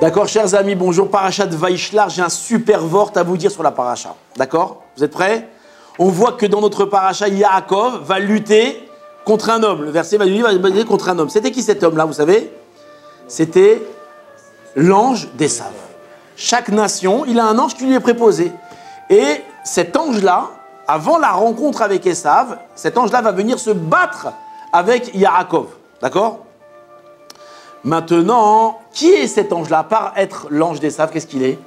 D'accord, chers amis, bonjour. Parachat Vaishlar, j'ai un super vort à vous dire sur la paracha. D'accord? Vous êtes prêts? On voit que dans notre paracha, Yaakov va lutter contre un homme. Le verset va lui dire, va lutter contre un homme. C'était qui cet homme-là, vous savez? C'était l'ange d'Ésav. Chaque nation, il a un ange qui lui est préposé. Et cet ange-là, avant la rencontre avec Ésav, cet ange-là va venir se battre avec Yaakov. D'accord? Maintenant, qui est cet ange-là? À part être l'ange d'Ésav, qu'est-ce qu'il est?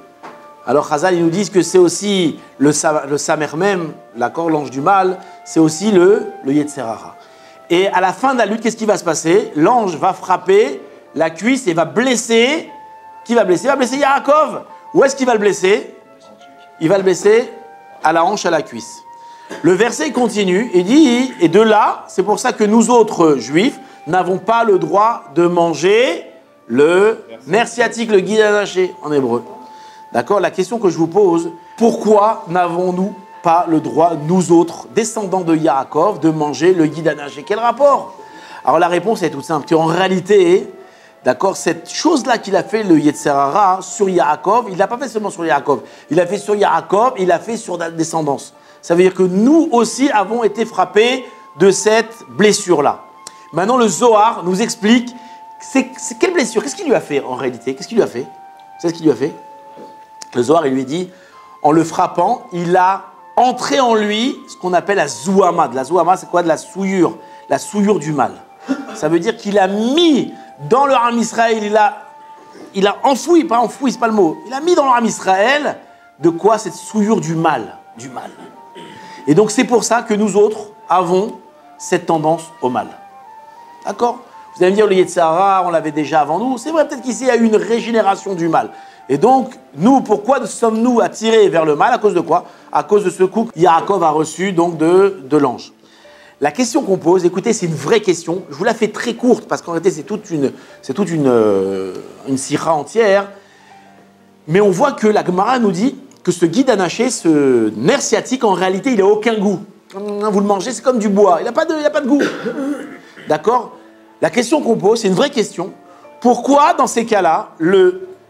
Alors, Chazal, ils nous disent que c'est aussi le Samer même, d'accord, l'ange du mal, c'est aussi le Yetzer Hara. Et à la fin de la lutte, qu'est-ce qui va se passer? L'ange va frapper la cuisse et va blesser. Qui va blesser? Il va blesser Yaakov. Où est-ce qu'il va le blesser? Il va le blesser à la hanche, à la cuisse. Le verset continue et dit, et de là, c'est pour ça que nous autres juifs n'avons pas le droit de manger le nerf sciatique, le guide anaché en hébreu. D'accord? La question que je vous pose, pourquoi n'avons-nous pas le droit, nous autres, descendants de Yaakov, de manger le guide anaché? Quel rapport? Alors la réponse est toute simple, qu'en réalité, d'accord, cette chose-là qu'il a fait, le Yetzer Hara, sur Yaakov, il ne l'a pas fait seulement sur Yaakov, il l'a fait sur Yaakov, il l'a fait sur la descendance. Ça veut dire que nous aussi avons été frappés de cette blessure-là. Maintenant, le Zohar nous explique, c'est quelle blessure? Qu'est-ce qu'il lui a fait en réalité? Qu'est-ce qu'il lui a fait? Vous savez ce qu'il lui a fait? Le Zohar, il lui dit, en le frappant, il a entré en lui ce qu'on appelle la Zouama. La Zouama, c'est quoi? De la souillure du mal. Ça veut dire qu'il a mis dans le Ham Israël, il a enfoui, pas enfoui, c'est pas le mot, il a mis dans le Ham Israël de quoi? Cette souillure du mal. Et donc c'est pour ça que nous autres avons cette tendance au mal. D'accord? Vous allez me dire, le Yetzer Hara, on l'avait déjà avant nous. C'est vrai, peut-être qu'ici, il y a eu une régénération du mal. Et donc, nous, pourquoi sommes-nous attirés vers le mal? À cause de quoi? À cause de ce coup que Yaakov a reçu donc de l'ange. La question qu'on pose, écoutez, c'est une vraie question. Je vous la fais très courte parce qu'en réalité, c'est toute une sira entière. Mais on voit que la Gemara nous dit que ce guide anaché, ce nerf sciatique, en réalité, il n'a aucun goût. Vous le mangez, c'est comme du bois. Il n'a pas de goût. D'accord? La question qu'on pose, c'est une vraie question. Pourquoi, dans ces cas-là,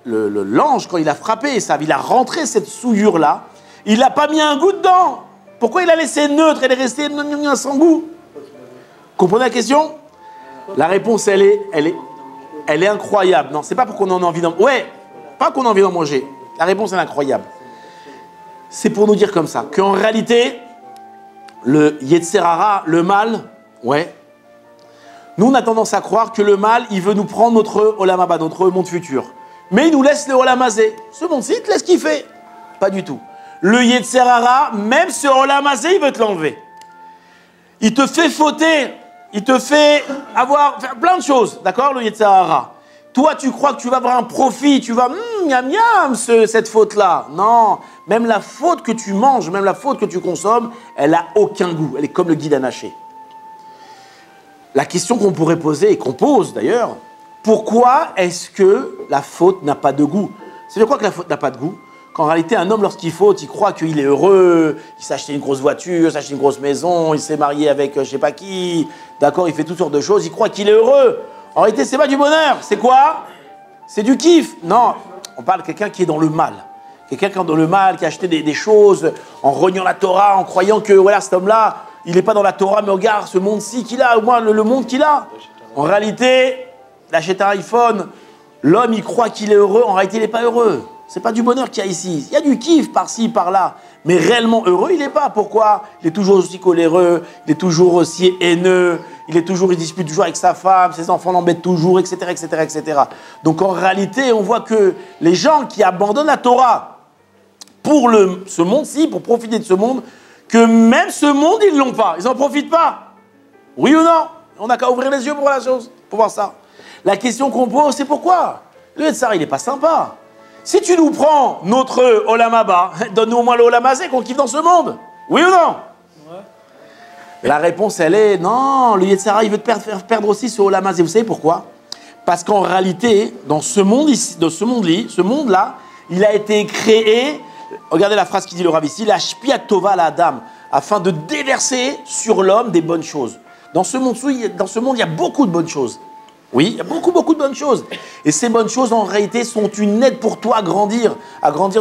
l'ange, quand il a frappé Ésav, il a rentré cette souillure-là, il n'a pas mis un goût dedans? Pourquoi il a laissé neutre? Elle est restée sans goût. Comprenez la question? La réponse, elle est incroyable. Non, c'est pas pour qu'on en ait envie d'en manger. Ouais, pas qu'on a envie d'en manger. La réponse, elle est incroyable. C'est pour nous dire comme ça, qu'en réalité, le Yetzer Hara, le mal, ouais, nous, on a tendance à croire que le mal, il veut nous prendre notre Olam Haba, notre monde futur. Mais il nous laisse le Olam Hazé. Ce monde-ci, il te laisse kiffer. Pas du tout. Le Yetzer Hara, même ce Olam Hazé, il veut te l'enlever. Il te fait fauter. Il te fait faire plein de choses. D'accord, le Yetzer Hara? Toi, tu crois que tu vas avoir un profit. Tu vas, miam, miam, cette faute-là. Non. Même la faute que tu manges, même la faute que tu consommes, elle n'a aucun goût. Elle est comme le guide anaché. La question qu'on pourrait poser, et qu'on pose d'ailleurs, pourquoi est-ce que la faute n'a pas de goût? C'est de quoi que la faute n'a pas de goût? Qu'en réalité, un homme, lorsqu'il faute, il croit qu'il est heureux, il s'est acheté une grosse voiture, il s'est acheté une grosse maison, il s'est marié avec je sais pas qui, d'accord, il fait toutes sortes de choses, il croit qu'il est heureux. En réalité, c'est pas du bonheur, c'est quoi? C'est du kiff. Non, on parle de quelqu'un qui est dans le mal. Quelqu'un qui est dans le mal, qui a acheté des choses en reniant la Torah, en croyant que voilà, cet homme-là, il n'est pas dans la Torah, mais regarde ce monde-ci qu'il a, au moins le monde qu'il a. En réalité, il achète un iPhone, l'homme il croit qu'il est heureux, en réalité il n'est pas heureux. C'est pas du bonheur qu'il y a ici. Il y a du kiff par-ci, par-là. Mais réellement heureux, il n'est pas. Pourquoi? Il est toujours aussi coléreux, il est toujours aussi haineux, il dispute toujours avec sa femme, ses enfants l'embêtent toujours, etc., etc., etc. Donc en réalité, on voit que les gens qui abandonnent la Torah pour ce monde-ci, pour profiter de ce monde, que même ce monde, ils ne l'ont pas. Ils n'en profitent pas. Oui ou non? On n'a qu'à ouvrir les yeux pour voir la chose, pour voir ça. La question qu'on pose, c'est pourquoi? Le Yetzer Hara, il n'est pas sympa. Si tu nous prends notre Olam Haba, donne-nous au moins le Olam Hazé qu'on kiffe dans ce monde. Oui ou non? Ouais. La réponse, elle est non, le Yetzer Hara, il veut te faire perdre aussi ce Olam Hazé. Vous savez pourquoi? Parce qu'en réalité, dans ce monde-là, il a été créé. Regardez la phrase qui dit le Rav ici, la shpiat tova la Adam, afin de déverser sur l'homme des bonnes choses. Dans ce monde, il y a beaucoup de bonnes choses. Oui, il y a beaucoup, beaucoup de bonnes choses. Et ces bonnes choses, en réalité, sont une aide pour toi à grandir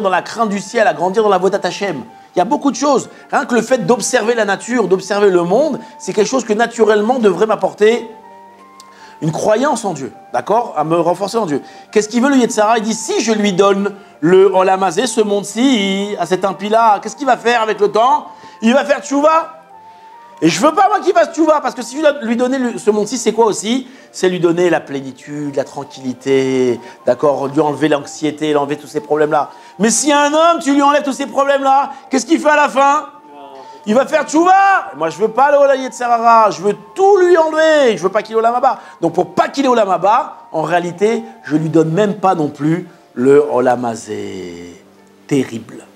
dans la crainte du ciel, à grandir dans la vodat Hachem. Il y a beaucoup de choses. Rien que le fait d'observer la nature, d'observer le monde, c'est quelque chose que naturellement devrait m'apporter une croyance en Dieu, d'accord? À me renforcer en Dieu. Qu'est-ce qu'il veut le Yetzirah? Il dit, si je lui donne le Olamazé, ce monde-ci, à cet impie-là, qu'est-ce qu'il va faire avec le temps? Il va faire tchouva. Et je veux pas, moi, qu'il fasse tchouva, parce que si je lui donner ce monde-ci, c'est quoi aussi? C'est lui donner la plénitude, la tranquillité, d'accord? Lui enlever l'anxiété, lui enlever tous ces problèmes-là. Mais si un homme, tu lui enlèves tous ces problèmes-là, qu'est-ce qu'il fait à la fin? Il va faire tchouva. Moi, je veux pas le Olam Yetzirah, je veux tout lui enlever. Je veux pas qu'il ait Olam Haba. Donc, pour pas qu'il ait Olam Haba, en réalité, je lui donne même pas non plus le Olam Hazé. Terrible.